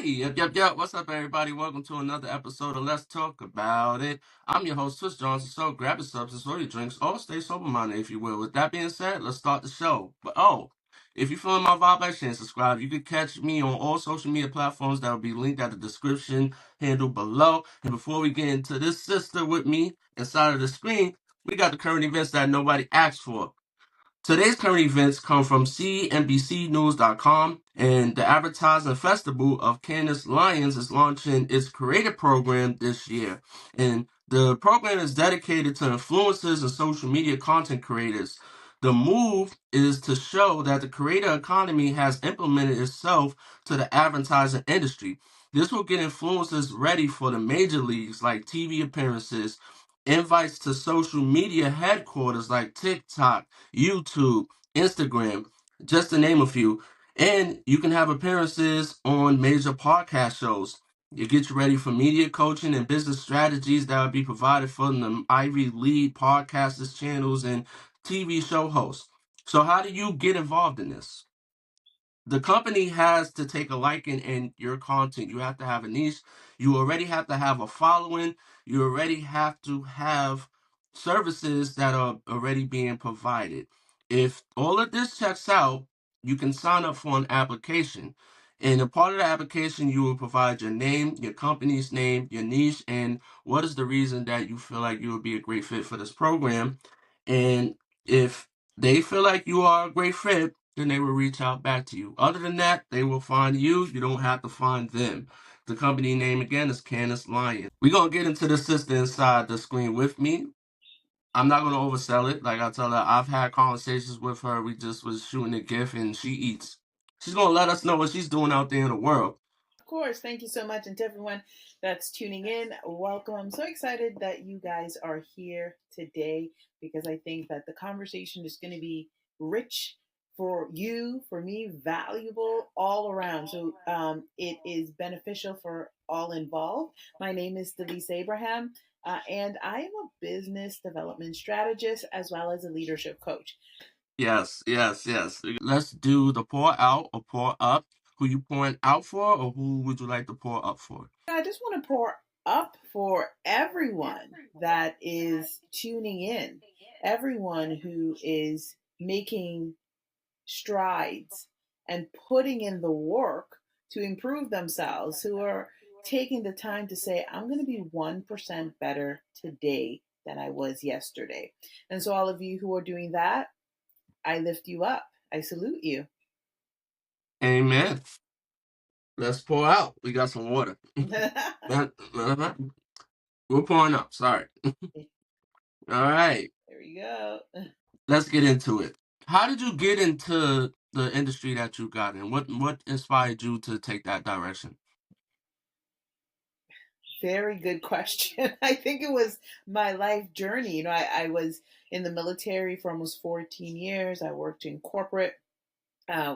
Yep. What's up, everybody? Welcome to another episode of Let's Talk About It. I'm your host, Twist Johnson. So grab your substance or your drinks, or stay sober-minded, if you will. With that being said, let's start the show. If you're feeling my vibe, like, share, and subscribe. You can catch me on all social media platforms that will be linked at the description handle below. And before we get into this sister with me inside of the screen, we got the current events that nobody asked for. Today's current events come from CNBCnews.com, and the Advertising Festival of Cannes Lions is launching its creative program this year. And the program is dedicated to influencers and social media content creators. The move is to show that the creator economy has implemented itself to the advertising industry. This will get influencers ready for the major leagues like TV appearances, invites to social media headquarters like TikTok, YouTube, Instagram, just to name a few. And you can have appearances on major podcast shows. It gets you ready for media coaching and business strategies that will be provided from the Ivy League podcasters, channels, and TV show hosts. So, how do you get involved in this? The company has to take a liking in your content. You have to have a niche. You already have to have a following. You already have to have services that are already being provided. If all of this checks out, you can sign up for an application. And a part of the application, you will provide your name, your company's name, your niche, and what is the reason that you feel like you would be a great fit for this program. And if they feel like you are a great fit, then they will reach out back to you. Other than that, they will find you. You don't have to find them. The company name again is Candace Lion. We're going to get into the sister inside the screen with me. I'm not going to oversell it. Like I tell her, I've had conversations with her. We just was shooting a GIF and she eats. She's going to let us know what she's doing out there in the world. Of course, thank you so much. And to everyone that's tuning in, welcome. I'm so excited that you guys are here today because I think that the conversation is going to be rich for you, for me, valuable all around. So it is beneficial for all involved. My name is Delisa Abraham, and I am a business development strategist as well as a leadership coach. Yes. Let's do the pour out or pour up. Who you pouring out for, or who would you like to pour up for? I just want to pour up for everyone that is tuning in, everyone who is making strides and putting in the work to improve themselves, who are taking the time to say, I'm going to be 1% better today than I was yesterday. And so, all of you who are doing that, I lift you up. I salute you. Amen. Let's pour out. We got some water. We're pouring up. Sorry. All right. There we go. Let's get into it. How did you get into the industry that you got in? What inspired you to take that direction? Very good question. I think it was my life journey. I was in the military for almost 14 years. I worked in corporate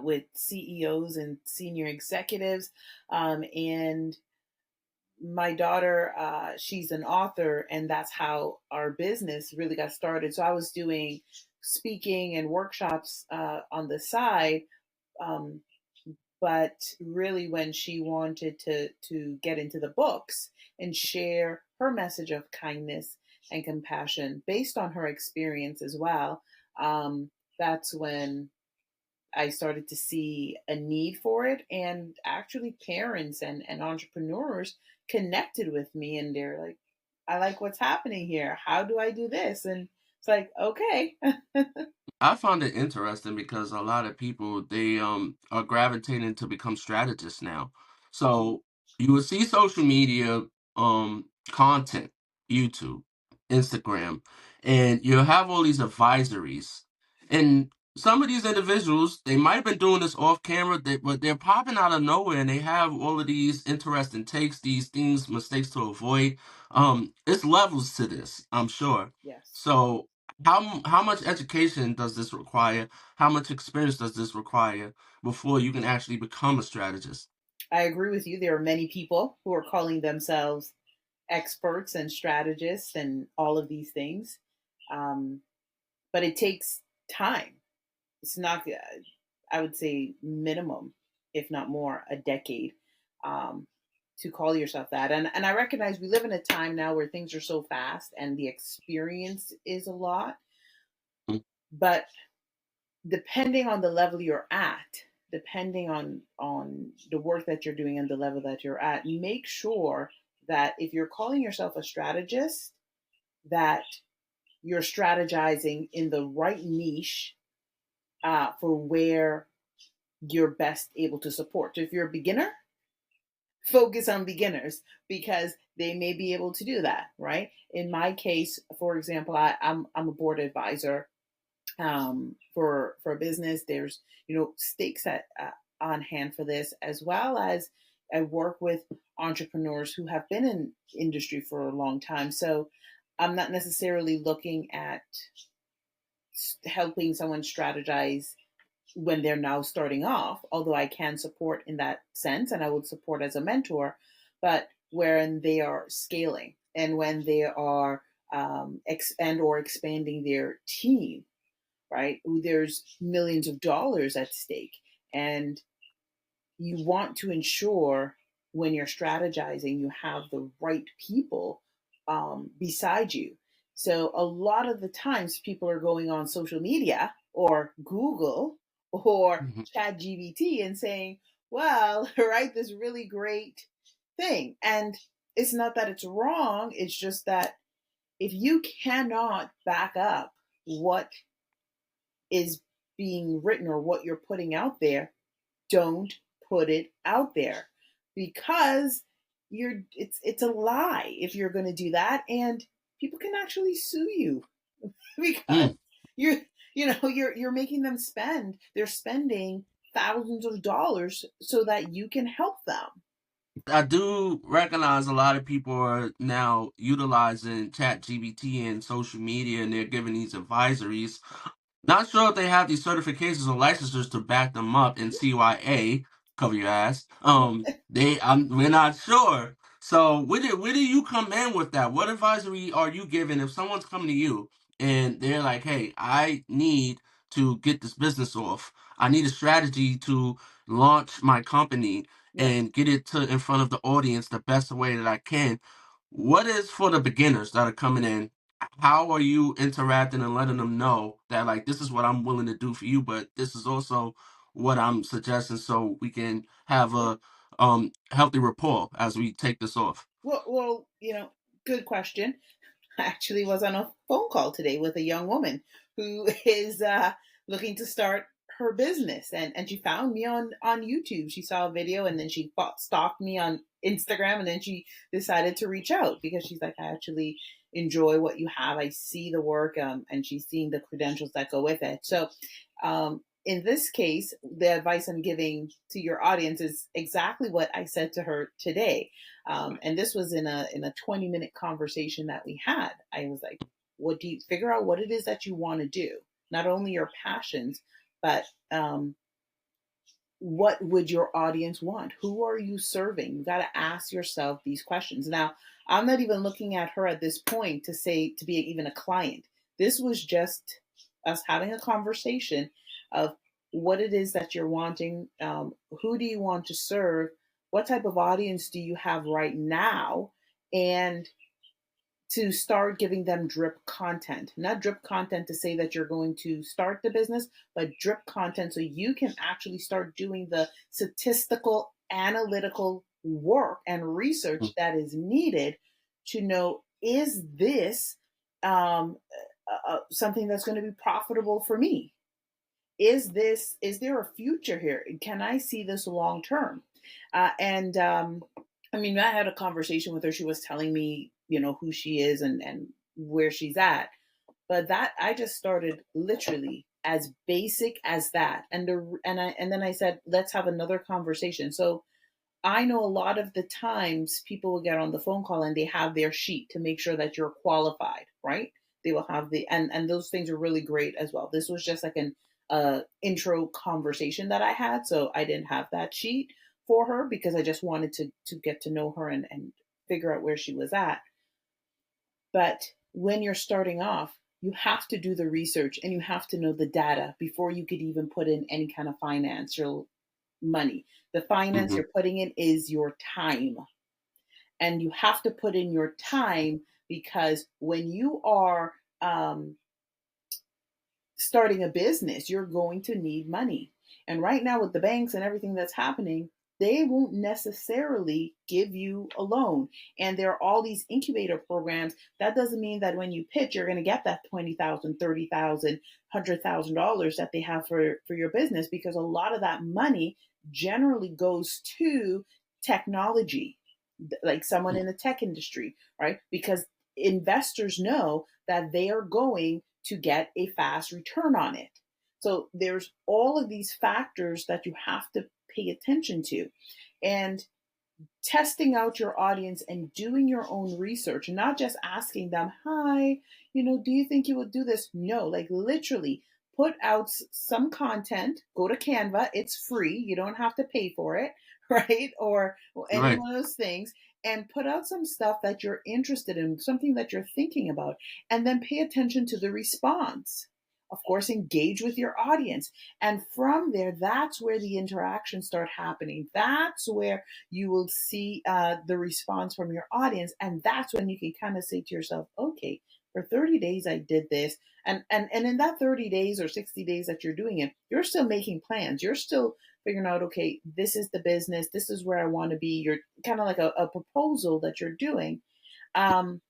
with CEOs and senior executives. And my daughter, she's an author, and that's how our business really got started. So I was doing speaking and workshops on the side. Um, but really, when she wanted to get into the books and share her message of kindness and compassion based on her experience as well, that's when I started to see a need for it. And actually, parents and entrepreneurs connected with me, and they're like, I like what's happening here. How do I do this? And it's like, okay. I found it interesting because a lot of people they are gravitating to become strategists now. So you will see social media content, YouTube, Instagram, and you'll have all these advisories. And some of these individuals, they might have been doing this off camera, but they're popping out of nowhere and they have all of these interesting takes, these things, mistakes to avoid. It's levels to this, I'm sure. Yes. So how much education does this require? How much experience does this require before you can actually become a strategist? I agree with you. There are many people who are calling themselves experts and strategists and all of these things. Um, but it takes time. It's not, I would say, minimum, if not more, a decade to call yourself that. And I recognize we live in a time now where things are so fast and the experience is a lot. Mm. But depending on the level you're at, depending on the work that you're doing and the level that you're at, make sure that if you're calling yourself a strategist, that you're strategizing in the right niche for where you're best able to support. So if you're a beginner, focus on beginners because they may be able to do that, right? In my case, for example, I'm a board advisor for a business. There's stakes on hand for this, as well as I work with entrepreneurs who have been in industry for a long time. So I'm not necessarily looking at helping someone strategize when they're now starting off, although I can support in that sense and I would support as a mentor, but when they are scaling and when they are and or expanding their team, right? There's millions of dollars at stake. And you want to ensure when you're strategizing, you have the right people beside you. So a lot of the times people are going on social media or Google or Mhm. ChatGPT and saying, well, write this really great thing. And it's not that it's wrong. It's just that if you cannot back up what is being written or what you're putting out there, don't put it out there because it's a lie if you're going to do that, and people can actually sue you because Mm. you're making them they're spending thousands of dollars so that you can help them. I do recognize a lot of people are now utilizing ChatGPT and social media, and they're giving these advisories. Not sure if they have these certifications or licenses to back them up in CYA, cover your ass. We're not sure. So where do you come in with that? What advisory are you giving if someone's coming to you and they're like, "Hey, I need to get this business off. I need a strategy to launch my company Yep. and get it to in front of the audience the best way that I can." What is for the beginners that are coming in? How are you interacting and letting them know that like this is what I'm willing to do for you, but this is also what I'm suggesting so we can have a healthy rapport as we take this off. Well, good question. I actually was on a phone call today with a young woman who is looking to start her business, and she found me on YouTube. She saw a video and then she stalked me on Instagram, and then she decided to reach out because she's like, I actually enjoy what you have. I see the work, and she's seeing the credentials that go with it. So in this case, the advice I'm giving to your audience is exactly what I said to her today. And this was in a 20-minute conversation that we had. I was like, what do you figure out what it is that you want to do? Not only your passions, but what would your audience want? Who are you serving? You got to ask yourself these questions. Now, I'm not even looking at her at this point to say to be even a client. This was just us having a conversation of what it is that you're wanting. Who do you want to serve? What type of audience do you have right now? And to start giving them drip content. Not drip content to say that you're going to start the business, but drip content so you can actually start doing the statistical, analytical work and research that is needed to know, is this something that's going to be profitable for me? Is there a future here? Can I see this long term? And I mean, I had a conversation with her. She was telling me, who she is and where she's at. But that I just started literally as basic as that. And then I said, let's have another conversation. So I know a lot of the times people will get on the phone call and they have their sheet to make sure that you're qualified, right? They will have and those things are really great as well. This was just like an intro conversation that I had, so I didn't have that sheet for her because I just wanted to get to know her and figure out where she was at. But when you're starting off, you have to do the research and you have to know the data before you could even put in any kind of financial money. The finance Mm-hmm. you're putting in is your time. And you have to put in your time because when you are starting a business, you're going to need money. And right now, with the banks and everything that's happening, they won't necessarily give you a loan. And there are all these incubator programs. That doesn't mean that when you pitch, you're going to get that $20,000, $30,000, $100,000 that they have for your business, because a lot of that money generally goes to technology, like someone in the tech industry, right? Because investors know that they are going to get a fast return on it. So there's all of these factors that you have to pay attention to. And testing out your audience and doing your own research, not just asking them, hi, do you think you would do this? No, like literally put out some content, go to Canva, it's free, you don't have to pay for it, right? Or any Right. one of those things, and put out some stuff that you're interested in, something that you're thinking about, and then pay attention to the response. Of course, engage with your audience. And from there, that's where the interactions start happening. That's where you will see the response from your audience. And that's when you can kind of say to yourself, okay, for 30 days, I did this. And in that 30 days or 60 days that you're doing it, you're still making plans. You're still figuring out, okay, this is the business. This is where I want to be. You're kind of like a proposal that you're doing. Um,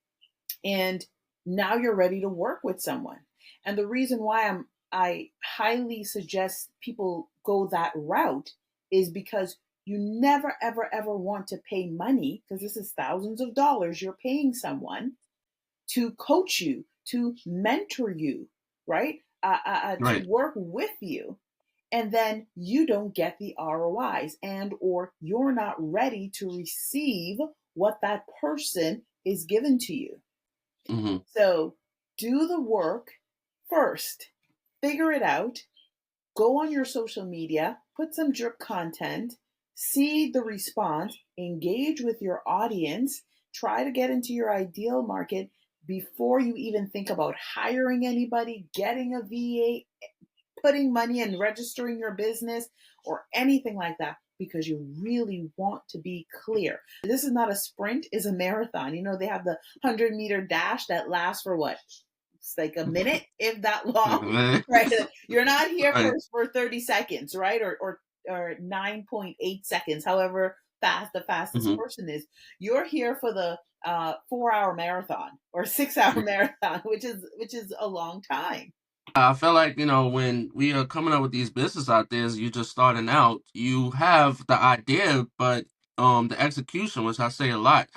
and now you're ready to work with someone. And the reason why I highly suggest people go that route is because you never ever ever want to pay money, because this is thousands of dollars you're paying someone to coach you, to mentor you, right? To Right. work with you, and then you don't get the ROIs, and or you're not ready to receive what that person is given to you. Mm-hmm. So do the work first, figure it out, go on your social media, put some drip content, see the response, engage with your audience, try to get into your ideal market before you even think about hiring anybody, getting a VA, putting money and registering your business or anything like that, because you really want to be clear. This is not a sprint, it's a marathon. They have the 100-meter dash that lasts for what? It's like a minute, if that long, right? You're not here Right. for 30 seconds, right? Or 9.8 seconds, however fast the fastest Mm-hmm. person is. You're here for the 4-hour marathon or 6-hour marathon, which is a long time. I feel like, when we are coming up with these business ideas, you just starting out, you have the idea, but the execution, which I say a lot,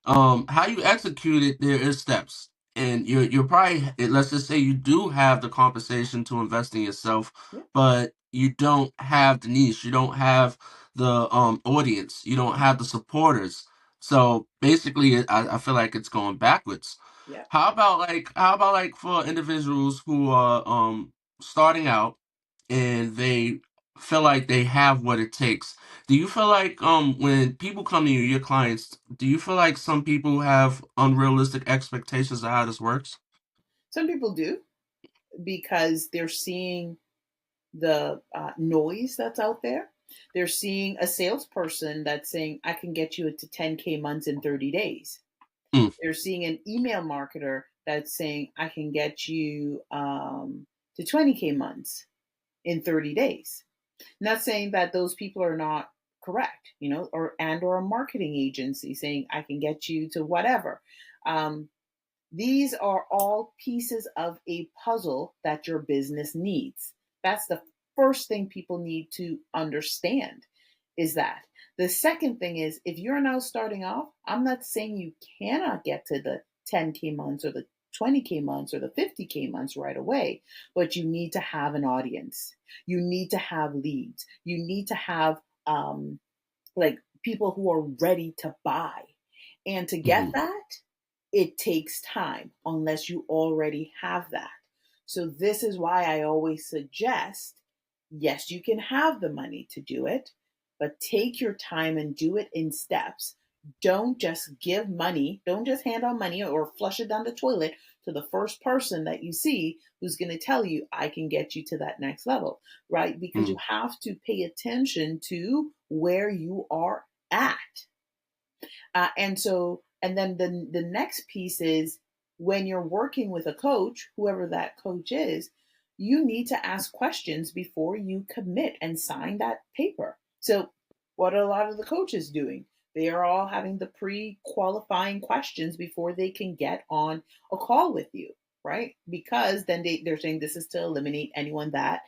how you execute it, there is steps. And you're probably, let's just say you do have the compensation to invest in yourself, Yeah, but you don't have the niche, you don't have the audience, you don't have the supporters. So basically, I feel like it's going backwards. yeah. How about like for individuals who are starting out and they feel like they have what it takes? Do you feel like when people come to you, your clients, do you feel like some people have unrealistic expectations of how this works? Some people do, because they're seeing the noise that's out there. They're seeing a salesperson that's saying, I can get you to 10K months in 30 days. Mm, They're seeing an email marketer that's saying, I can get you to 20K months in 30 days. Not saying that those people are not correct, or a marketing agency saying, I can get you to whatever. Um, these are all pieces of a puzzle that your business needs. That's the first thing people need to understand, is that. The second thing is, if you're now starting off, I'm not saying you cannot get to the 10K months or the 20K months or the 50K months right away, but you need to have an audience. You need to have leads. You need to have like people who are ready to buy. And to get hmm that, it takes time unless you already have that. So, this is why I always suggest, yes, you can have the money to do it, but take your time and do it in steps. Don't just give money, don't just hand out money or flush it down the toilet to the first person that you see who's going to tell you, I can get you to that next level, right? Because you Mm. have to pay attention to where you are at. And then the next piece is when you're working with a coach, whoever that coach is, you need to ask questions before you commit and sign that paper. So, what are a lot of the coaches doing? They are all having the pre qualifying questions before they can get on a call with you, right? Because then they're saying this is to eliminate anyone that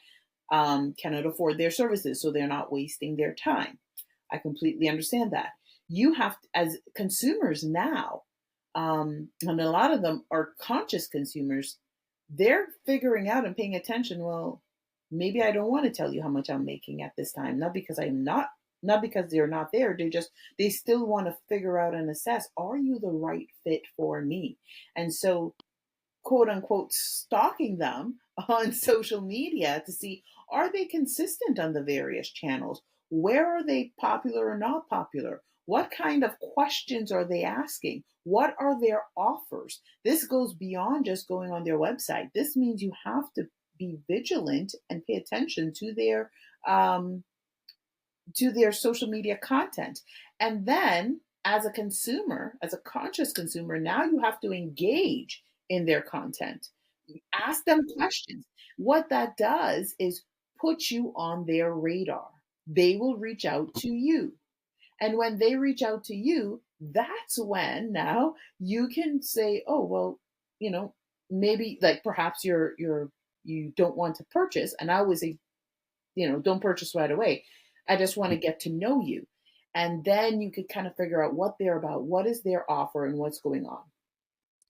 cannot afford their services. So they're not wasting their time. I completely understand that. You have, as consumers now, and a lot of them are conscious consumers, they're figuring out and paying attention. Well, maybe I don't want to tell you how much I'm making at this time, not because I'm not, not because they're not there. They still want to figure out and assess, are you the right fit for me? And so quote unquote stalking them on social media to see, are they consistent on the various channels? Where are they popular or not popular? What kind of questions are they asking? What are their offers? This goes beyond just going on their website. This means you have to be vigilant and pay attention um, to their social media content. And then, as a consumer, as a conscious consumer, now you have to engage in their content. Ask them questions. What that does is put you on their radar. They will reach out to you. And when they reach out to you, that's when now you can say, oh, well, you know, maybe like perhaps you don't want to purchase. And I always say, don't purchase right away. I just want to get to know you. And then you could kind of figure out what they're about, what is their offer, and what's going on.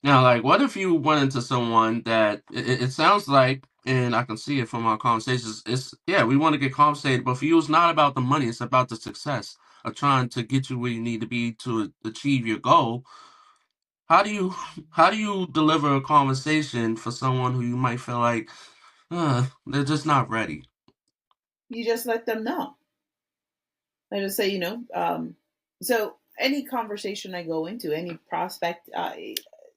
Now, like, what if you went into someone that it sounds like, and I can see it from our conversations, it's, yeah, we want to get compensated, but for you, it's not about the money, it's about the success of trying to get you where you need to be to achieve your goal. How do you how do you deliver a conversation for someone who you might feel like they're just not ready? You just let them know. I just say, so any conversation I go into, any prospect,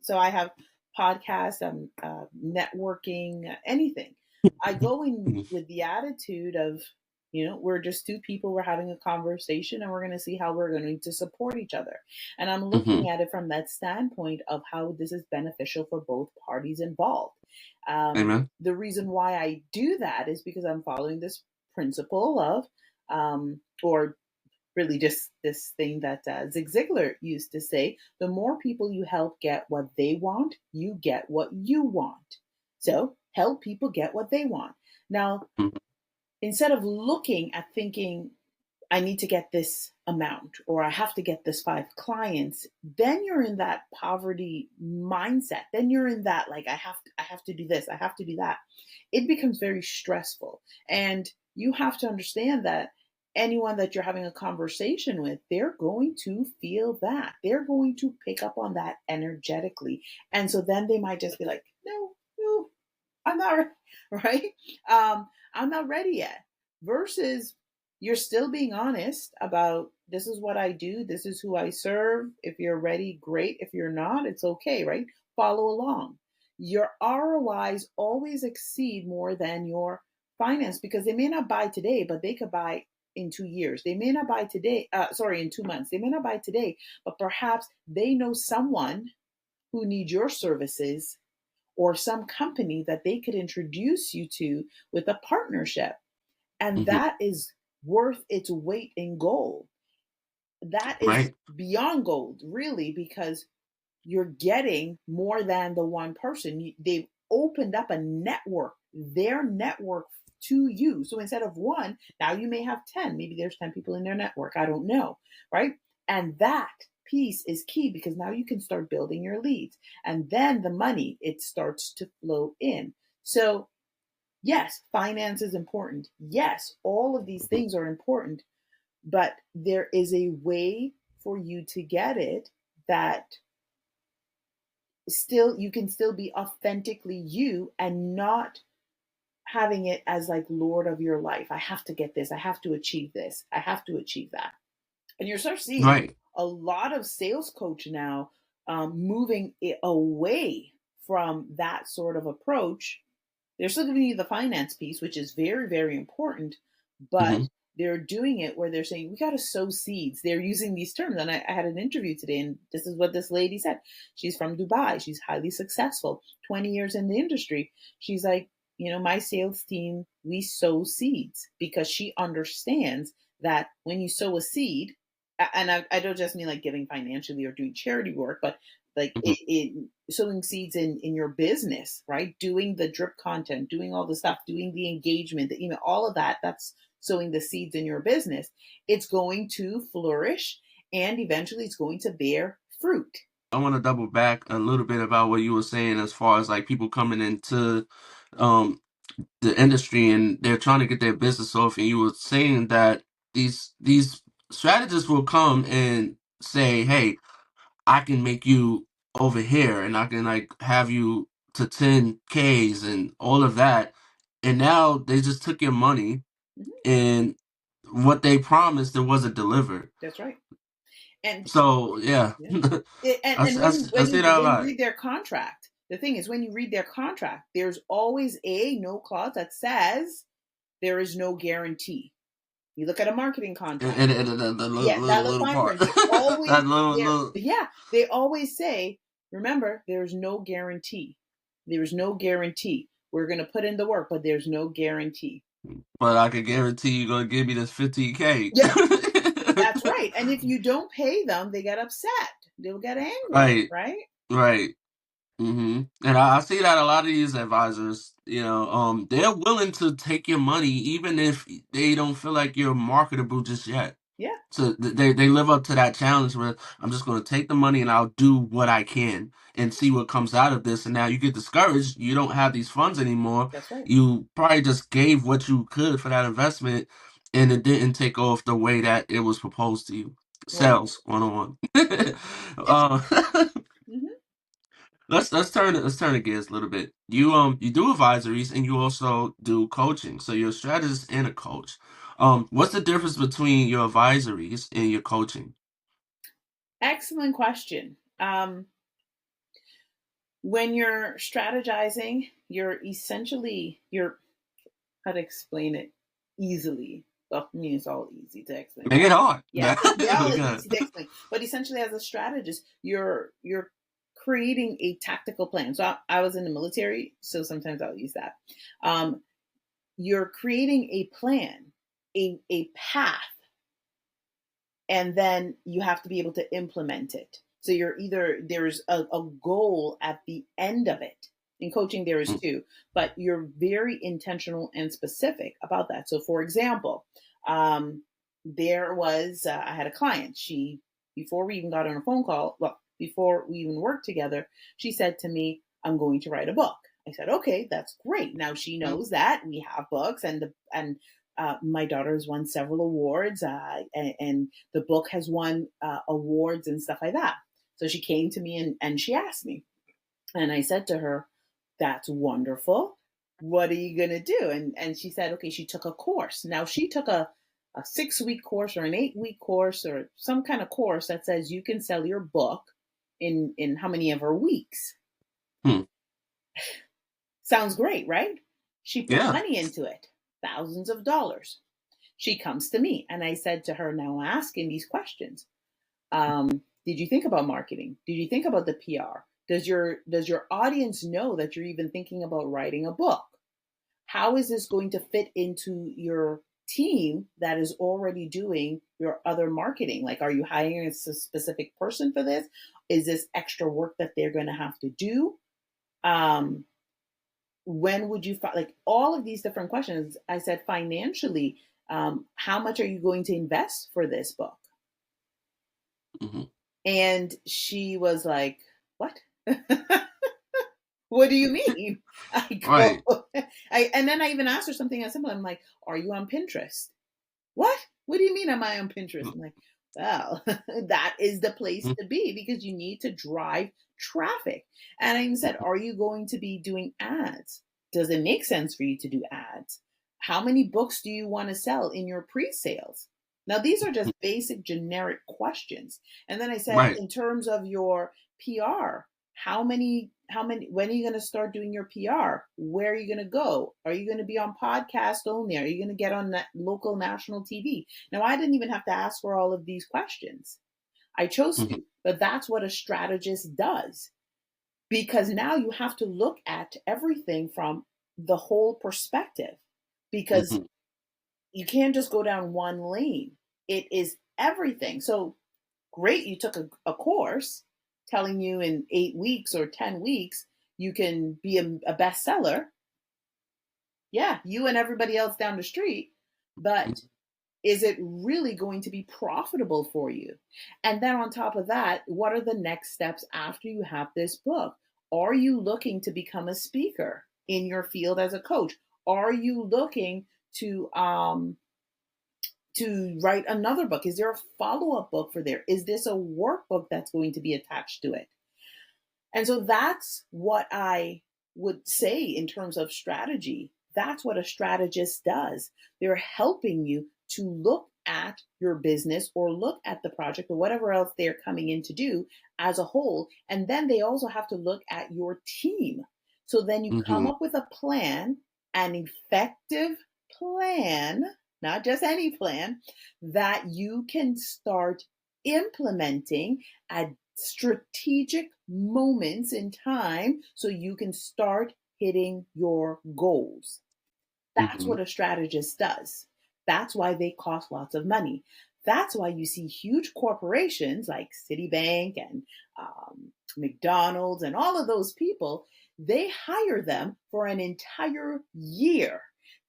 so I have podcasts, networking, anything. I go in Mhm. with the attitude of, we're just two people, we're having a conversation, and we're going to see how we're going to support each other. And I'm looking Mhm. at it from that standpoint of how this is beneficial for both parties involved. Amen. The reason why I do that is because I'm following this principle of, or really just this thing that Zig Ziglar used to say, the more people you help get what they want, you get what you want. So help people get what they want. Now, Mhm. instead of looking at thinking, I need to get this amount or I have to get this 5 clients, then you're in that poverty mindset. Then you're in that like I have to do this, I have to do that. It becomes very stressful. And you have to understand that anyone that you're having a conversation with, they're going to feel that. They're going to pick up on that energetically. And so then they might just be like, no, no, I'm not right. I'm not ready yet. Versus you're still being honest about this is what I do, this is who I serve. If you're ready, great. If you're not, it's okay, right? Follow along. Your ROIs always exceed more than your finance because they may not buy today, but they could buy in 2 years. They may not buy today, in 2 months. They may not buy today, but perhaps they know someone who needs your services or some company that they could introduce you to with a partnership. And Mhm. that is worth its weight in gold. That is Right. beyond gold, really, because you're getting more than the one person. They've opened up a network, their network to you. So instead of one, now you may have 10. Maybe there's 10 people in their network. I don't know. Right. And that piece is key because now you can start building your leads. And then the money, it starts to flow in. So, yes, finance is important. Yes, all of these Mhm. things are important, but there is a way for you to get it that still you can still be authentically you and not having it as like lord of your life. I have to get this, I have to achieve this, I have to achieve that. And you're start seeing Right. a lot of sales coach now moving it away from that sort of approach, they're still giving you the finance piece, which is very, very important, but Hmm. they're doing it where they're saying, we got to sow seeds. They're using these terms. And I had an interview today, and this is what this lady said. She's from Dubai. She's highly successful, 20 years in the industry. She's like, my sales team, we sow seeds, because she understands that when you sow a seed, and I don't just mean like giving financially or doing charity work, but like Hmm. sowing seeds in your business, right? Doing the drip content, doing all the stuff, doing the engagement, the email, all of that. That's sowing the seeds in your business. It's going to flourish, and eventually it's going to bear fruit. I want to double back a little bit about what you were saying as far as like people coming into um the industry and they're trying to get their business off, and you were saying that these strategists will come and say, "Hey, I can make you over here, and I can like have you to 10Ks and all of that," and now they just took your money, Mhm. and what they promised it wasn't delivered. That's right. And So yeah, yeah. And, and I when see that a when you lot. read their contract, the thing is, when you read their contract, there's always a no clause that says there is no guarantee. You look at a marketing contract. And the Yeah, that little little fine part, print. They always that little there. little. Yeah, they always say, remember, there's no guarantee. There's no guarantee. We're gonna put in the work, but there's no guarantee. But I can guarantee you're gonna give me this 15K. Yeah, that's right. And if you don't pay them, they get upset. They'll get angry, Right, right? right. And I see that a lot of these advisors, they're willing to take your money even if they don't feel like you're marketable just yet. Yeah, So they live up to that challenge where I'm just going to take the money and I'll do what I can and see what comes out of this. And now you get discouraged. You don't have these funds anymore. that's right. You probably just gave what you could for that investment, and it didn't take off the way that it was proposed to you. Right. Sales 101. It's uh, mhm. let's turn the gears a little bit. You do advisories and you also do coaching. So you're a strategist and a coach. What's the difference between your advisories and your coaching? Excellent question. When you're strategizing, you're how to explain it easily. Well, I mean, it's all easy to explain, Make but it hard. yeah, they're all Okay. easy to explain. But essentially, as a strategist, you're creating a tactical plan. So I was in the military, so sometimes I'll use that. Um, you're creating a plan, a path, and then you have to be able to implement it. So you're either there's a goal at the end of it. In coaching, there is Mm, too, but you're very intentional and specific about that. So, for example, there was I had a client. She before we even got on a phone call, well, before we even worked together, she said to me, "I'm going to write a book." I said, "Okay, that's great." Now she mm, knows that we have books, and my daughter has won several awards, and the book has won awards and stuff like that. So she came to me and she asked me, and I said to her, "That's wonderful. What are you gonna do?" And she said, "Okay." She took a course. Now she took a 6 week course or an 8 week course or some kind of course that says you can sell your book in how many ever weeks. mm. Sounds great, right? She put Yeah. money into it, thousands of dollars. She comes to me and I said to her, now asking these questions. Did you think about marketing? Did you think about the PR? Does your audience know that you're even thinking about writing a book? How is this going to fit into your team that is already doing your other marketing? Like, are you hiring a specific person for this? Is this extra work that they're going to have to do? Um, when would you like all of these different questions? I said financially, how much are you going to invest for this book? Hmm. And she was like, what? What do you mean? I Right. go, and then I even asked her something as simple. I'm like, are you on Pinterest? What? What do you mean am I on Pinterest? Mm, I'm like, well, that is the place mm, to be because you need to drive traffic. And I even said, mm. are you going to be doing ads? Does it make sense for you to do ads? How many books do you want to sell in your pre-sales? Now, these are just basic generic questions. And then I said, Right. in terms of your PR, when are you going to start doing your PR? Where are you going to go? Are you going to be on podcast only? Are you going to get on local national TV? Now, I didn't even have to ask for all of these questions. I chose Mm-hmm. to, but that's what a strategist does, because now you have to look at everything from the whole perspective, because Mm-hmm. you can't just go down one lane. It is everything. So great, you took a course telling you in 8 weeks or 10 weeks you can be a bestseller. Yeah, you and everybody else down the street. But is it really going to be profitable for you? And then on top of that, what are the next steps after you have this book? Are you looking to become a speaker in your field as a coach? Are you looking to write another book? Is there a follow-up book for there? Is this a workbook that's going to be attached to it? And so that's what I would say in terms of strategy. That's what a strategist does. They're helping you to look at your business or look at the project or whatever else they're coming in to do as a whole. And then they also have to look at your team. So then you come Mm-hmm. up with a plan, an effective plan, not just any plan, that you can start implementing at strategic moments in time so you can start hitting your goals. That's Mm-hmm. what a strategist does. That's why they cost lots of money. That's why you see huge corporations like Citibank and McDonald's and all of those people, they hire them for an entire year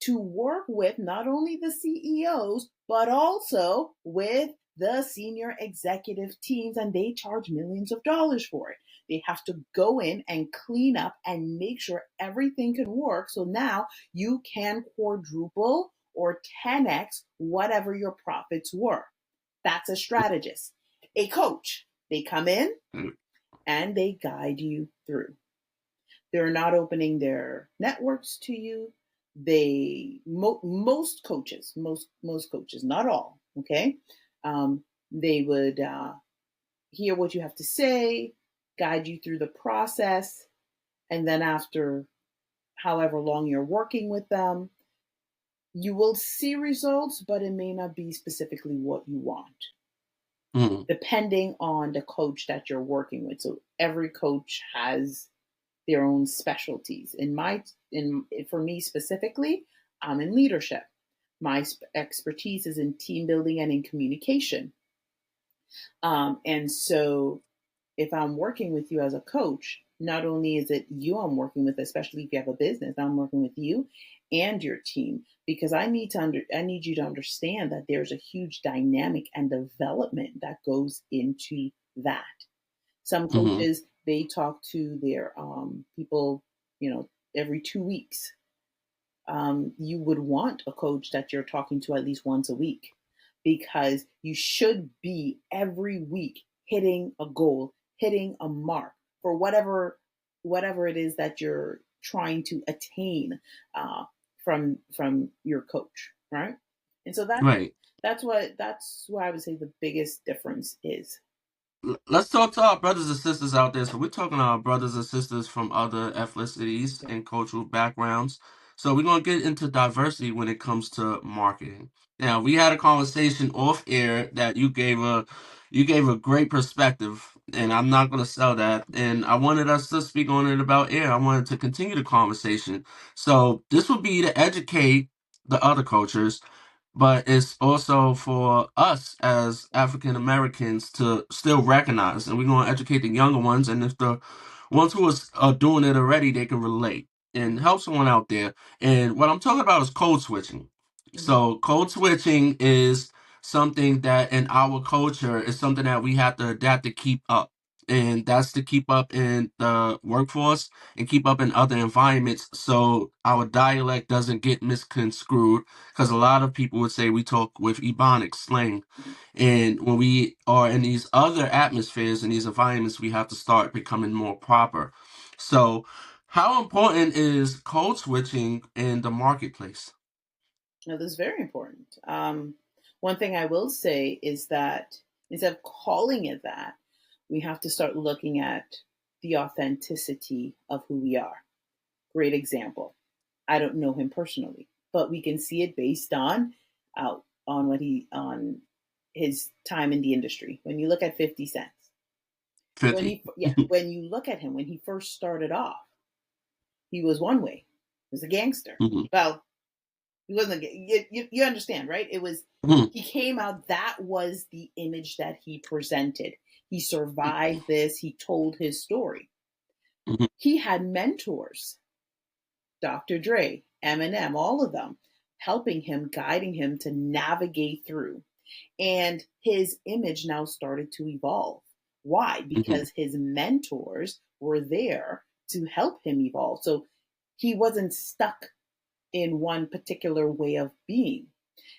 to work with not only the CEOs, but also with the senior executive teams, and they charge millions of dollars for it. They have to go in and clean up and make sure everything can work. So now you can quadruple or 10x whatever your profits were. That's a strategist. A coach, they come in and they guide you through. They're not opening their networks to you. Most coaches, most coaches, not all, okay, they would hear what you have to say, guide you through the process, and then after however long you're working with them, you will see results, but it may not be specifically what you want, Mm-hmm. depending on the coach that you're working with. So every coach has their own specialties. In for me specifically, I'm in leadership. My expertise is in team building and in communication. And so if I'm working with you as a coach, not only is it you I'm working with, especially if you have a business, I'm working with you and your team, because I need you to understand that there's a huge dynamic and development that goes into that. Some Mm-hmm. coaches, they talk to their people, every 2 weeks. You would want a coach that you're talking to at least once a week, because you should be every week hitting a goal, hitting a mark for whatever it is that you're trying to attain from your coach, right? And so Right. that's why I would say the biggest difference is. Let's talk to our brothers and sisters out there. So we're talking to our brothers and sisters from other ethnicities and cultural backgrounds. So we're gonna get into diversity when it comes to marketing. Now we had a conversation off air that you gave a great perspective, and I'm not gonna sell that. And I wanted us to speak on it about air. I wanted to continue the conversation. So this would be to educate the other cultures, but it's also for us as African Americans to still recognize, and we're going to educate the younger ones. And if the ones who are doing it already, they can relate and help someone out there. And what I'm talking about is code switching. Mhm. So, code switching is something that in our culture is something that we have to adapt to keep up. And that's to keep up in the workforce and keep up in other environments so our dialect doesn't get misconstrued, because a lot of people would say we talk with Ebonics slang. And when we are in these other atmospheres and these environments, we have to start becoming more proper. So, how important is code switching in the marketplace? Now, this is very important. One thing I will say is that instead of calling it that, we have to start looking at. the authenticity of who we are. Great example. I don't know him personally, but we can see it based on what he on his time in the industry. When you look at 50 Cent, when 50. he yeah, when you look at him when he first started off, he was one way. He was a gangster. Mhm. Well, he wasn't. You understand, right? It was Mhm. he came out. That was the image that he presented. He survived this. He told his story. Mhm. He had mentors, Dr. Dre, Eminem, all of them, helping him, guiding him to navigate through. And his image now started to evolve. Why? Mhm. Because his mentors were there to help him evolve. So he wasn't stuck in one particular way of being.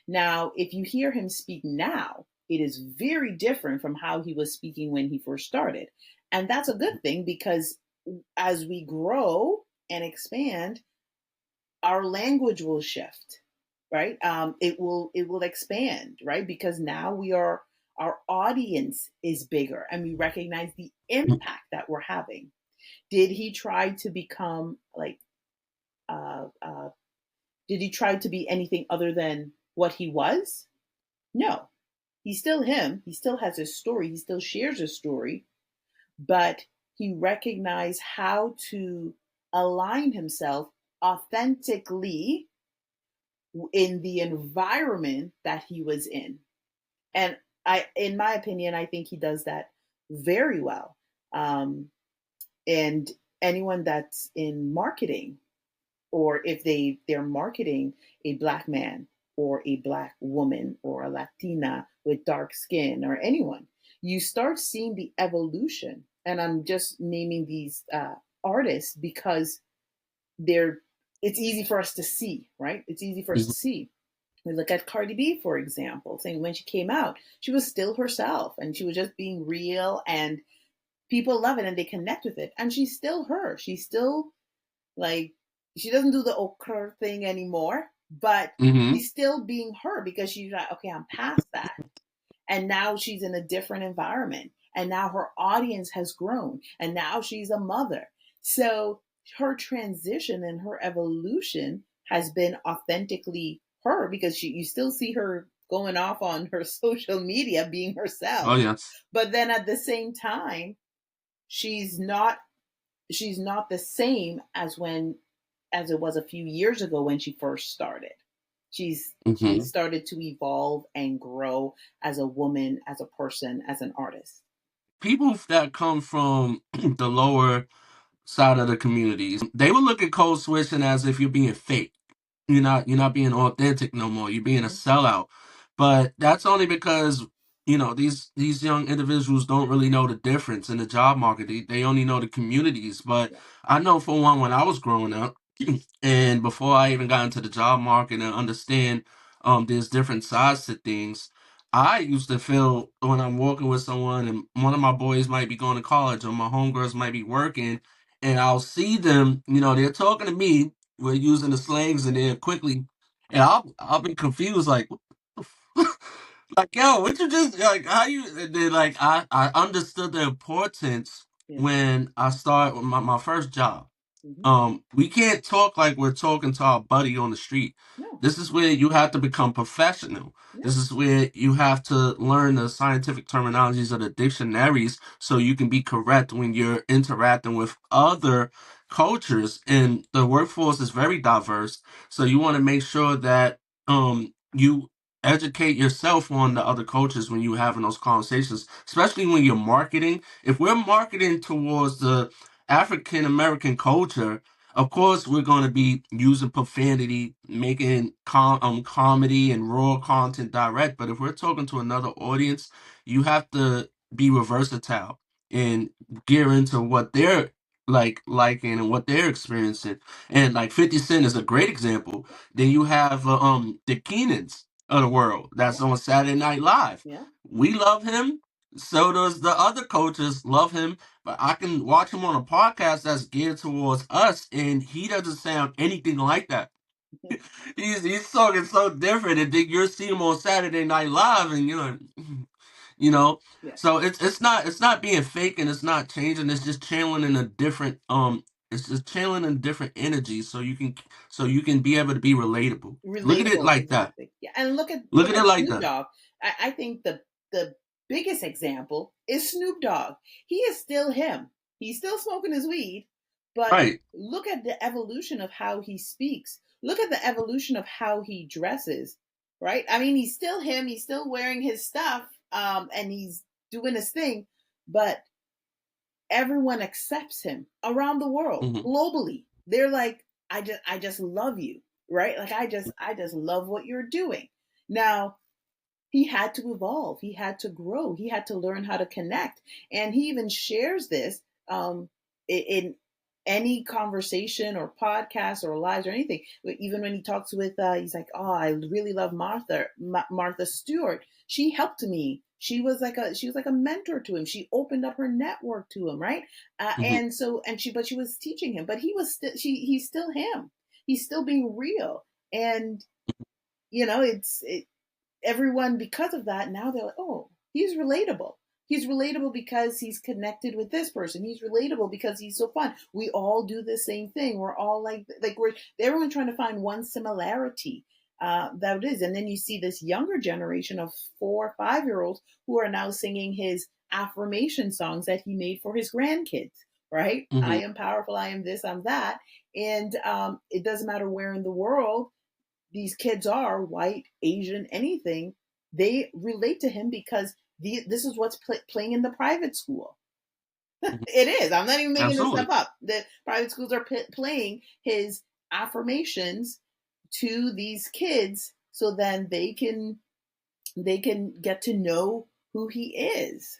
Now, if you hear him speak now, it is very different from how he was speaking when he first started. And that's a good thing because as we grow and expand, our language will shift, right? It will expand, right? Because now we are our audience is bigger and we recognize the impact that we're having. Did he try to become like uh, uh, did he try to be anything other than what he was? No. He's still him. He still has his story. He still shares his story, but he recognized how to align himself authentically in the environment that he was in. And in my opinion, I think he does that very well. Um, and anyone that's in marketing, or if they're marketing a black man or a black woman or a Latina with dark skin or anyone, you start seeing the evolution. And I'm just naming these artists because they're it's easy for us to see, right? It's easy for us Mhm. to see. We look at Cardi B, for example, saying when she came out, she was still herself and she was just being real, and people love it and they connect with it. And she's still her. She's still like, she doesn't do the okra thing anymore, but Mhm. she's still being her because she's like, okay, I'm past that. And now she's in a different environment. And now her audience has grown. And now she's a mother. So her transition and her evolution has been authentically her because you still see her going off on her social media being Oh herself. yes. But then at the same time, she's not she's not the same as it was a few years ago when she first started. She's Mhm. started to evolve and grow as a woman, as a person, as an artist. People that come from the lower side of the communities, they would look at code switching as if you're being fake. You're not being authentic no more. You're being a Mm-hmm. sellout. But that's only because these young individuals don't really know the difference in the job market. They only know the communities. But Yeah. I know for one, when I was growing up, and before I even got into the job market and understand there's different sides to things, I used to feel when I'm walking with someone and one of my boys might be going to college or my homegirls might be working, and I'll see them, they're talking to me, we're using the slangs in there quickly, and I'll be confused, like, what the like, yo, what you just like? How you? And then, like, I understood the importance Yeah. when I started with my first job. Mm-hmm. We can't talk like we're talking to our buddy on the street. No. This is where you have to become professional. Yeah. This is where you have to learn the scientific terminologies of the dictionaries so you can be correct when you're interacting with other cultures. And the workforce is very diverse. So you want to make sure that you educate yourself on the other cultures when you're having those conversations, especially when you're marketing. If we're marketing towards the African American culture, of course, we're going to be using profanity, making comedy and raw content direct. But if we're talking to another audience, you have to be versatile and gear into what they're liking and what they're experiencing. And like 50 Cent is a great example. Then you have the Keenans of the world Yeah. that's on Saturday Night Live. Yeah. We love him. So does the other coaches love him, but I can watch him on a podcast that's geared towards us, and he doesn't sound anything like that. He's talking so different, and then you're seeing him on Saturday Night Live, and you're like, you know. Yeah. So it's not being fake and it's not changing. It's just channeling in a different it's just channeling in different energies so you can be able to be relatable. Look at it Relatable, like that. exactly. Yeah, and Look look at it at like Snoop that. Dogg. I think the biggest example is Snoop Dogg. He is still him. He's still smoking his weed, but Right. look at the evolution of how he speaks. Look at the evolution of how he dresses. Right? I mean, he's still him. He's still wearing his stuff, and he's doing his thing, but everyone accepts him around the world, Hmm. globally. They're like, I just love you, right? Like I just love what you're doing. Now, he had to evolve, he had to grow, he had to learn how to connect, and he even shares this in any conversation or podcast or lives or anything. Even when he talks with he's like, oh, I really love Martha Stewart. She helped me. She was like a mentor to him. She opened up her network to him, right? Hmm. And she was teaching him, but he's still him. He's still being real. And everyone, because of that, now they're like, oh, he's relatable. He's relatable because he's connected with this person. He's relatable because he's so fun. We all do the same thing. We're all like we're everyone trying to find one similarity that it is. And then you see this younger generation of 4 or 5 year olds who are now singing his affirmation songs that he made for his grandkids. Right? I Hmm. am powerful. I am this. I'm that. And it doesn't matter where in the world these kids are, white, Asian, anything, they relate to him because this is what's playing in the private school. Hmm. It is. I'm not even making this stuff Absolutely. up. The private schools are playing his affirmations to these kids so then they can get to know who he is.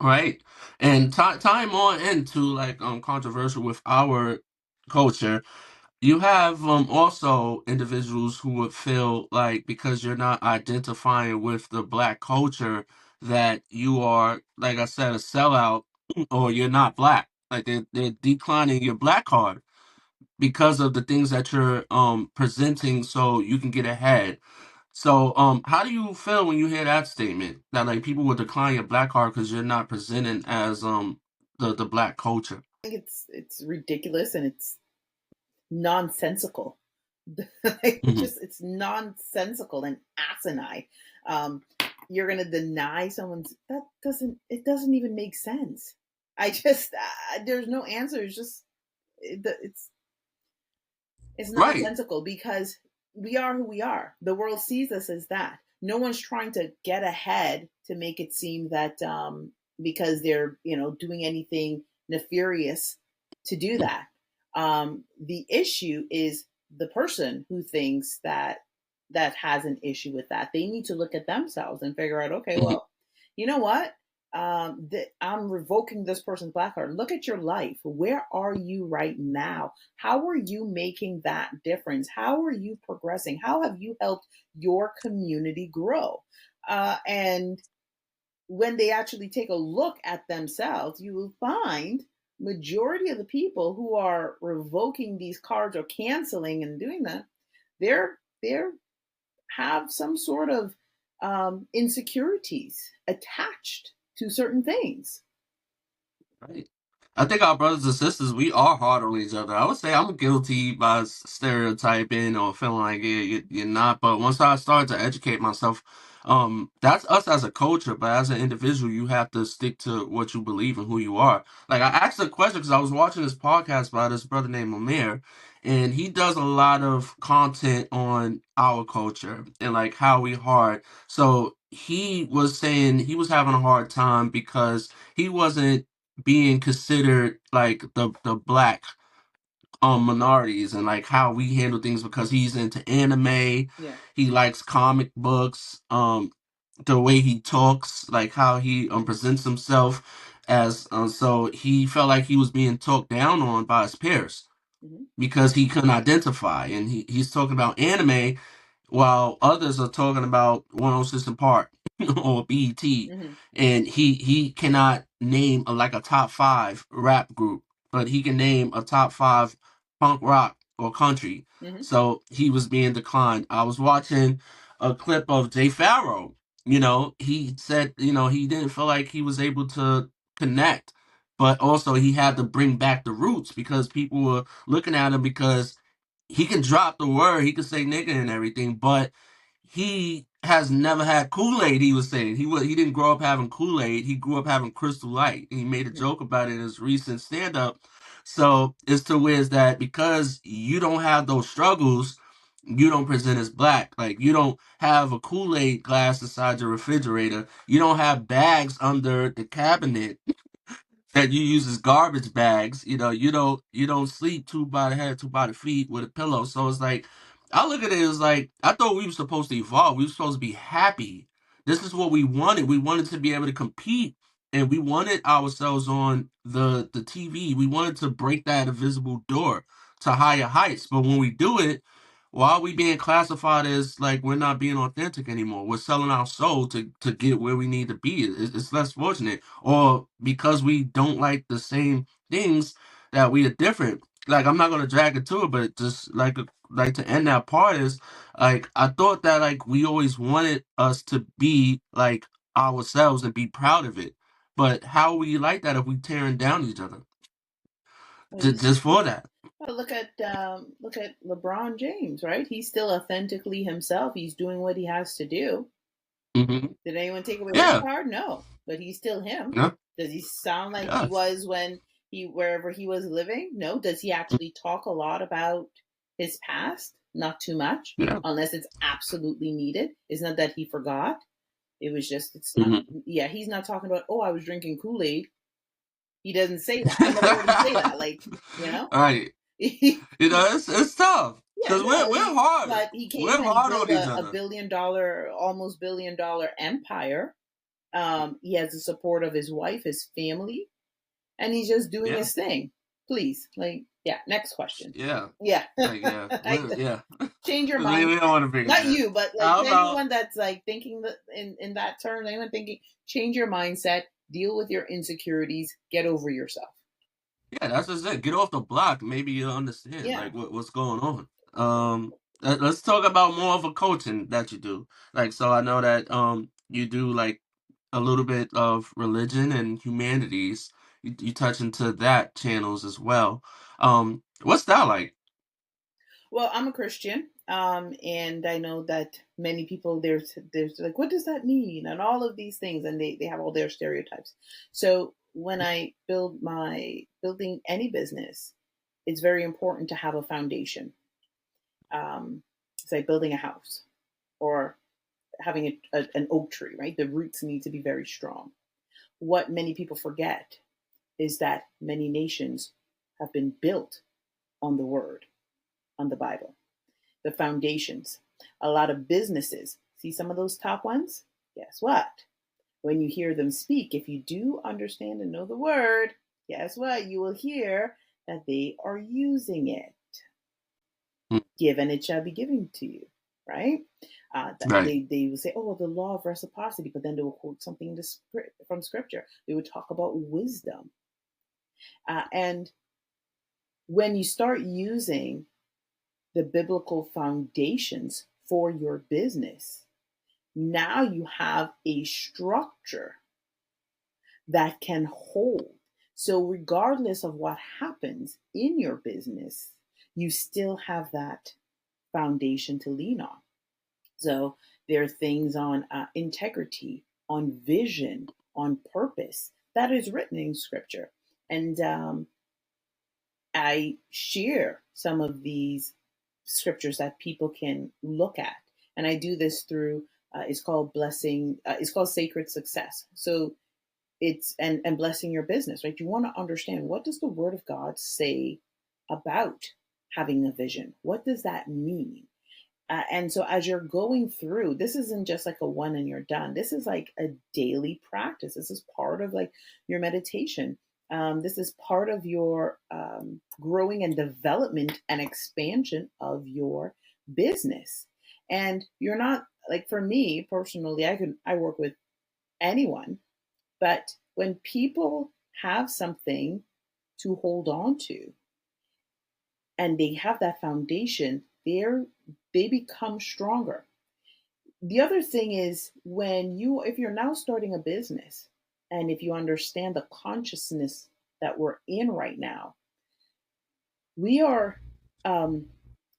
Right. And time on into like controversial with our culture. You have also individuals who would feel like because you're not identifying with the black culture that you are, like I said, a sellout or you're not black. Like they're declining your black card because of the things that you're presenting so you can get ahead. So how do you feel when you hear that statement that like people would decline your black card because you're not presenting as the black culture? I think it's ridiculous and it's nonsensical. Like, Hmm. it's nonsensical and asinine. Um, you're gonna deny someone's that doesn't it doesn't even make sense. I just there's no answer. It's just it's Right. nonsensical because we are who we are. The world sees us as that. No one's trying to get ahead to make it seem that because they're doing anything nefarious to do that. The issue is the person who thinks that has an issue with that. They need to look at themselves and figure out, okay, Hmm. well, you know what? I'm revoking this person's black card. Look at your life. Where are you right now? How are you making that difference? How are you progressing? How have you helped your community grow? And when they actually take a look at themselves, you will find majority of the people who are revoking these cards or canceling and doing that, they're have some sort of insecurities attached to certain things. Right. I think our brothers and sisters, we are hard on each other. I would say I'm guilty by stereotyping or feeling like you're not. But once I started to educate myself, that's us as a culture. But as an individual, you have to stick to what you believe and who you are. Like I asked a question because I was watching this podcast by this brother named Amir, and he does a lot of content on our culture and like how we hard. So he was saying he was having a hard time because he wasn't being considered like the black minorities and like how we handle things because he's into anime, Yeah. he likes comic books, the way he talks, like how he presents himself as so he felt like he was being talked down on by his peers Hmm. because he couldn't identify and he's talking about anime while others are talking about 106 Park or BET, Hmm. and he cannot name like a top five rap group, but he can name a top five punk rock or country. Hmm. So he was being declined. I was watching a clip of Jay Farrow, he said, he didn't feel like he was able to connect, but also he had to bring back the roots because people were looking at him because he can drop the word, he can say nigga and everything, but he has never had Kool-Aid, he was saying. He didn't grow up having Kool-Aid, he grew up having Crystal Light. He made a joke about it in his recent stand-up. So it's to where is that because you don't have those struggles, you don't present as black. Like you don't have a Kool-Aid glass inside your refrigerator. You don't have bags under the cabinet that you use as garbage bags. You don't sleep two by the head, two by the feet with a pillow. So it's like I look at it as like I thought we were supposed to evolve. We were supposed to be happy. This is what we wanted. We wanted to be able to compete, and we wanted ourselves on the TV. We wanted to break that invisible door to higher heights. But when we do it, why are we being classified as like we're not being authentic anymore? We're selling our soul to get where we need to be. It's less fortunate, or because we don't like the same things that we are different. Like I'm not gonna drag it to it, but just like to end that part is like I thought that like we always wanted us to be like ourselves and be proud of it. But how we like that if we tearing down each other Well, just for that? well, look at LeBron James, right? He's still authentically himself. He's doing what he has to do. Hmm. Did anyone take away his Yeah. card? No, but he's still him. Yeah. Does he sound like he Yes. was when he wherever he was living? No. Does he actually talk a lot about his past? Not too much, Yeah. unless it's absolutely needed. It's not that he forgot. It was just it's not. Hmm. Yeah, he's not talking about. Oh, I was drinking Kool Aid. He doesn't say that. I never heard him say that. Like you know. Right. Yeah, It's tough because no, we're hard. but he We're came and he hard built on each a other. $1 billion, almost $1 billion empire. He has the support of his wife, his family, and he's just doing Yeah. his thing. Please, like, yeah. Next question. Yeah. Yeah, Like yeah. Yeah. change your 'Cause we don't mindset. want to bring it Not there. you, but like How about anyone that's like thinking that in that term, anyone thinking, change your mindset, deal with your insecurities, get over yourself. yeah? That's just it. Get off the block. Maybe you'll understand Yeah. like what's going on. Let's talk about more of a coaching that you do. Like so, I know that you do like a little bit of religion and humanities. You touch into that channels as well. What's that like? Well, I'm a Christian, and I know that many people there's like, what does that mean, and all of these things, and they have all their stereotypes. So when I building any business, it's very important to have a foundation. It's like building a house or having an oak tree, right? The roots need to be very strong. What many people forget is that many nations have been built on the word, on the Bible, the foundations. A lot of businesses, see some of those top ones? Guess what? When you hear them speak, if you do understand and know the word, guess what? You will hear that they are using it. Mm. Given it shall be given to you, right? Right. They would say, oh, well, the law of reciprocity, but then they will quote something from scripture. They would talk about wisdom. And when you start using the biblical foundations for your business, now you have a structure that can hold. So, regardless of what happens in your business, you still have that foundation to lean on. So, there are things on integrity, on vision, on purpose that is written in scripture. And I share some of these scriptures that people can look at. And I do this through, it's called blessing, it's called sacred success. So it's, and blessing your business, right? You want to understand, what does the word of God say about having a vision? What does that mean? And so as you're going through, this isn't just like a one and you're done. This is like a daily practice. This is part of like your meditation. This is part of your growing and development and expansion of your business. And you're not like, for me personally, I work with anyone, but when people have something to hold on to and they have that foundation, they become stronger. The other thing is if you're now starting a business and if you understand the consciousness that we're in right now, we are um,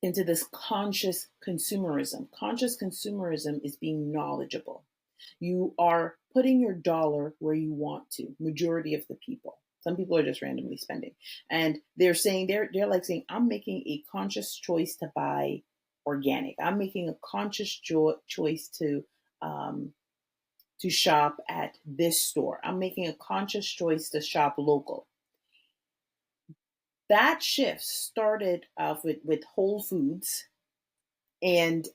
into this conscious consumerism. Conscious consumerism is being knowledgeable. You are putting your dollar where you want to, majority of the people. Some people are just randomly spending. And they're like saying, I'm making a conscious choice to buy organic. I'm making a conscious choice um, to shop at this store. I'm making a conscious choice to shop local. That shift started off with Whole Foods. And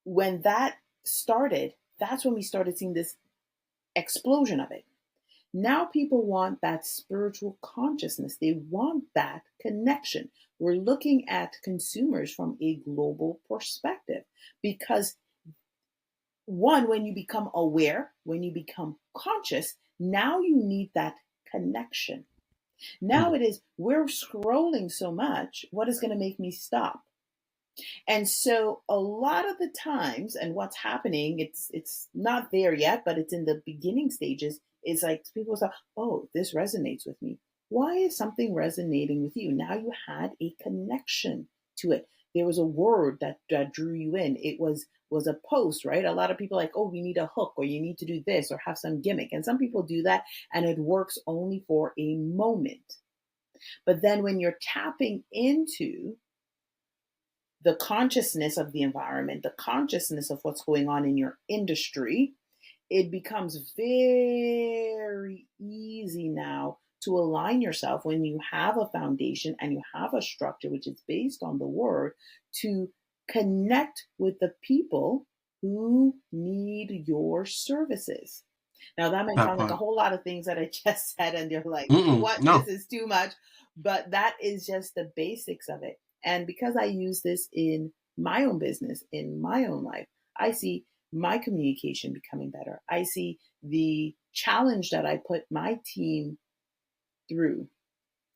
when that started, that's when we started seeing this explosion of it. Now people want that spiritual consciousness. They want that connection. We're looking at consumers from a global perspective because, one, when you become aware, when you become conscious, now you need that connection. Now Mm. it is, we're scrolling so much, what is going to make me stop? And so a lot of the times, and what's happening, it's not there yet, but it's in the beginning stages. It's like people say, "Oh, this resonates with me." Why is something resonating with you? Now you had a connection to it. There was a word that drew you in. It was a post, right? A lot of people are like, "Oh, you need a hook, or you need to do this, or have some gimmick," and some people do that, and it works only for a moment. But then when you're tapping into the consciousness of the environment, the consciousness of what's going on in your industry, it becomes very easy now to align yourself when you have a foundation and you have a structure which is based on the word to connect with the people who need your services. Now, that might That sound like a part. whole lot of things that I just said, and they're like, Mm-mm. what? This No. is too much. But that is just the basics of it. And because I use this in my own business, in my own life, I see my communication becoming better. I see the challenge that I put my team through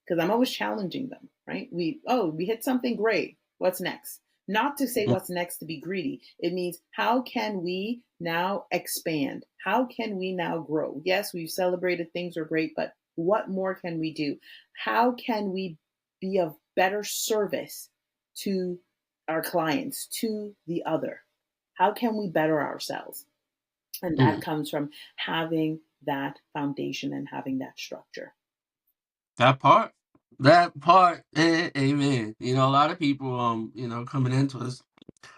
because I'm always challenging them, right? We hit something great. What's next? Not to say Mm. what's next to be greedy. It means how can we now expand? How can we now grow? Yes, we've celebrated things are great, but what more can we do? How can we be of better service to our clients, to the other? How can we better ourselves? And that Mm. comes from having that foundation and having that structure. That part. That part. Amen. A lot of people, coming into this,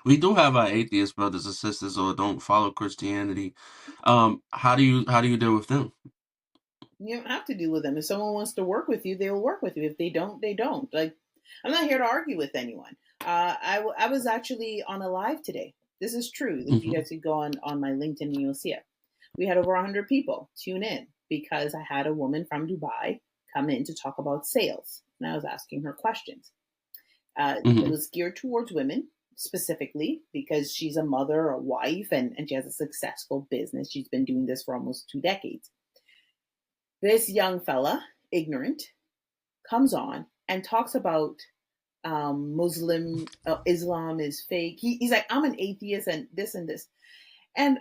we do have our atheist brothers and sisters or don't follow Christianity. How do you deal with them? You don't have to deal with them. If someone wants to work with you, they will work with you. If they don't, they don't. Like, I'm not here to argue with anyone. I was actually on a live today. This is true. If you Mm-hmm. guys could go on my LinkedIn and you'll see it. We had over 100 people tune in because I had a woman from Dubai come in to talk about sales. And I was asking her questions. It Mm-hmm. was geared towards women specifically because she's a mother, a wife, and she has a successful business. She's been doing this for almost 2 decades. This young fella, ignorant, comes on and talks about Muslim Islam is fake. He's like, I'm an atheist and this and this. And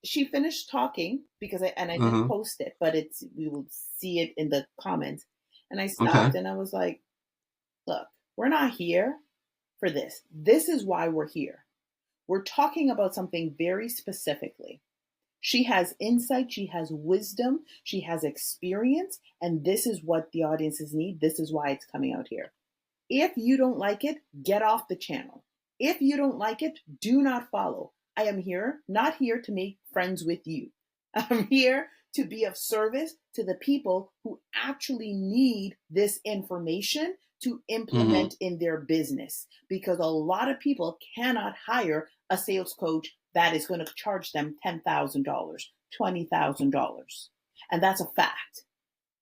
she finished talking because I didn't Uh-huh. post it, but we will see it in the comments. And I Okay. stopped and I was like, look, we're not here for this. This is why we're here. We're talking about something very specifically. She has insight, she has wisdom, she has experience, and this is what the audiences need. This is why it's coming out here. If you don't like it, get off the channel. If you don't like it, do not follow. I am here, not here to make friends with you. I'm here to be of service to the people who actually need this information to Mm-hmm. implement in their business because a lot of people cannot hire a sales coach that is going to charge them $10,000, $20,000. And that's a fact.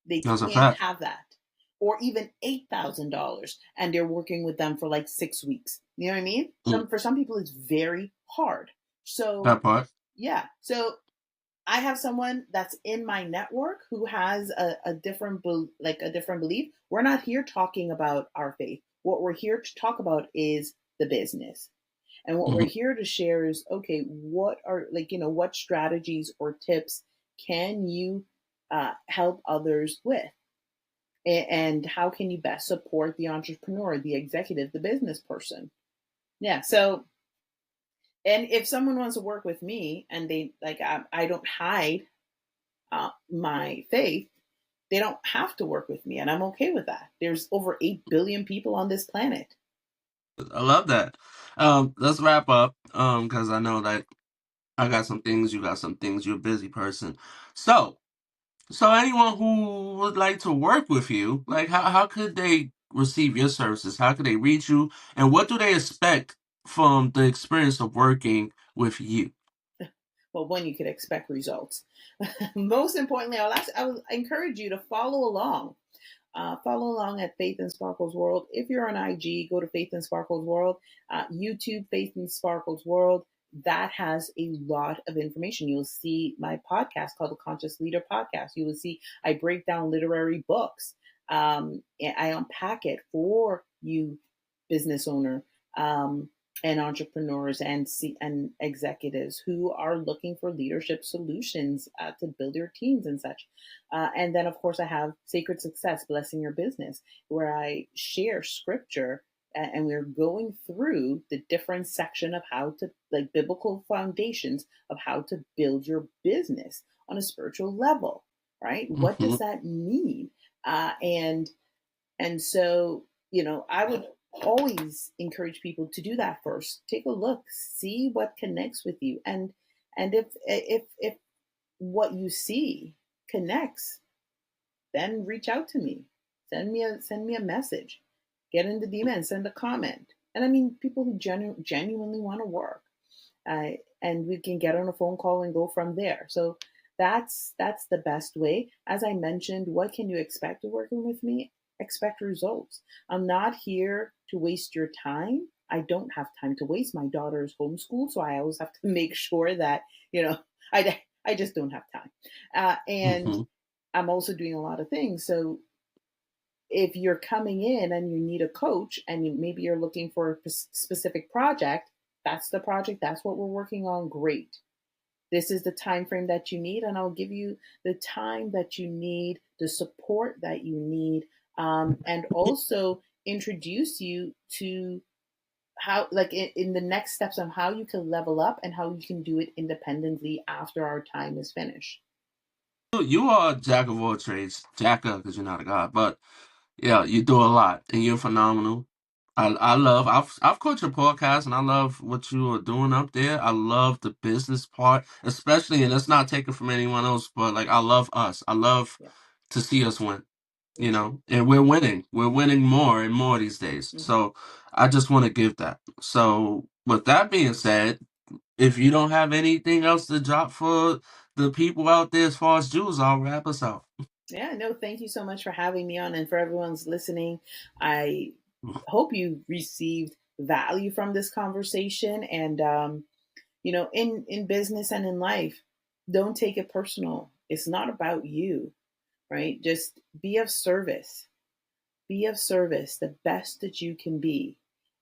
They That's a can't fact. have that. Or even $8,000 and they're working with them for like 6 weeks. You know what I mean? Mm. For some people it's very hard. So That part. yeah. So I have someone that's in my network who has a different a different belief. We're not here talking about our faith. What we're here to talk about is the business. And what we're Mhm. here to share is, okay, what are, like, what strategies or tips can you help others with? And how can you best support the entrepreneur, the executive, the business person? Yeah. So, and if someone wants to work with me and they like, I don't hide my faith, they don't have to work with me, and I'm okay with that. There's over 8 billion people on this planet. I love that. Let's wrap up. Because I know that I got some things, you got some things. You're a busy person. So, so anyone who would like to work with you, like how could they receive your services? How could they reach you? And what do they expect from the experience of working with you? Well, one, you could expect results. Most importantly, I will encourage you to follow along. Follow along at Faith and Sparkles World. If you're on IG, go to Faith and Sparkles World. YouTube, Faith and Sparkles World. That has a lot of information. You'll see my podcast called the Conscious Leader Podcast. You will see I break down literary books. I unpack it for you, business owner. And entrepreneurs and executives who are looking for leadership solutions to build their teams and such. And then, of course, I have Sacred Success, Blessing Your Business, where I share scripture and we're going through the different section of how to, like, biblical foundations of how to build your business on a spiritual level, right? What Hmm. does that mean? And so, I would always encourage people to do that first. Take a look, see what connects with you, and if what you see connects, then reach out to me. Send me a message. Get in the DM, send a comment. And I mean, people who genuinely want to work, uh, and we can get on a phone call and go from there. So that's the best way. As I mentioned, what can you expect working with me? Expect results. I'm not here to waste your time. I don't have time to waste. My daughter is homeschooled, so I always have to make sure that you know I just don't have time. And Hmm. I'm also doing a lot of things. So if you're coming in and you need a coach and maybe you're looking for a specific project, that's the project, that's what we're working on. Great. This is the time frame that you need, and I'll give you the time that you need, the support that you need, and also introduce you to how, like, in the next steps on how you can level up and how you can do it independently after our time is finished. You are a jack of all trades, jacker, because you're not a god, but yeah, you do a lot, and you're phenomenal. I love. I've caught your podcast, and I love what you are doing up there. I love the business part, especially, and let's not take it from anyone else, but like I love us. I love Yeah, to see us win. me too. And we're winning. We're winning more and more these days. Hmm. So I just want to give that. So with that being said, if you don't have anything else to drop for the people out there as far as Jews, I'll wrap us out. Yeah, no, thank you so much for having me on, and for everyone's listening. I hope you received value from this conversation, and in business and in life, don't take it personal. It's not about you, right? Just be of service. Be of service the best that you can be,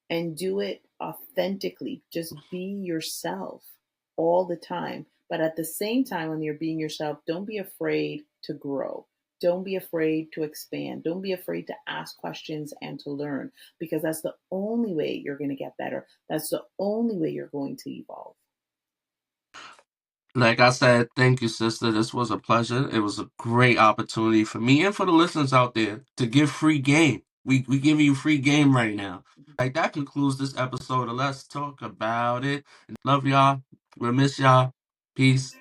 and do it authentically. Just be yourself all the time. But at the same time, when you're being yourself, don't be afraid to grow. Don't be afraid to expand. Don't be afraid to ask questions and to learn, because that's the only way you're going to get better. That's the only way you're going to evolve. Like I said, thank you, sister. This was a pleasure. It was a great opportunity for me and for the listeners out there to give free game. We give you free game right now. Like that concludes this episode of Let's Talk About It. Love y'all. We miss y'all. Peace.